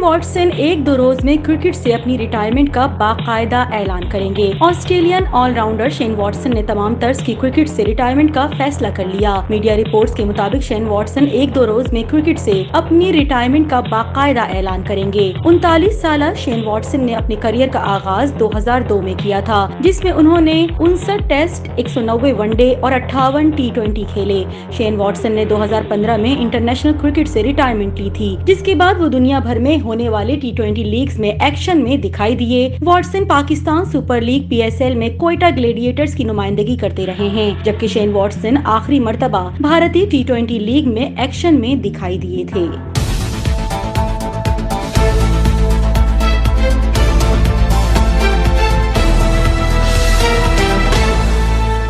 Watson एक दो रोज में क्रिकेट से अपनी रिटायरमेंट का बाकायदा ऐलान करेंगे। ऑस्ट्रेलियन ऑलराउंडर शेन वॉटसन ने तमाम तर्ज की क्रिकेट से रिटायरमेंट का फैसला कर लिया। मीडिया रिपोर्ट्स के मुताबिक शेन वॉटसन एक दो रोज में क्रिकेट से अपनी रिटायरमेंट का बाकायदा ऐलान करेंगे। 39 साल शेन वॉटसन ने अपने करियर का आगाज 2002 में किया था, जिसमें उन्होंने 59 टेस्ट, 190 वनडे और 58 T20 खेले। शेन वॉटसन ने 2015 में इंटरनेशनल क्रिकेट से रिटायरमेंट ली थी, जिसके बाद वो दुनिया भर में होने वाले T20 लीग्स में एक्शन में दिखाई दिए। Watson Pakistan super league PSL में कोयटा ग्लेडिएटर्स की नुमाइंदगी करते रहे हैं, जबकि शेन वॉटसन आखिरी मर्तबा भारतीय T20 लीग में एक्शन में दिखाई दिए थे।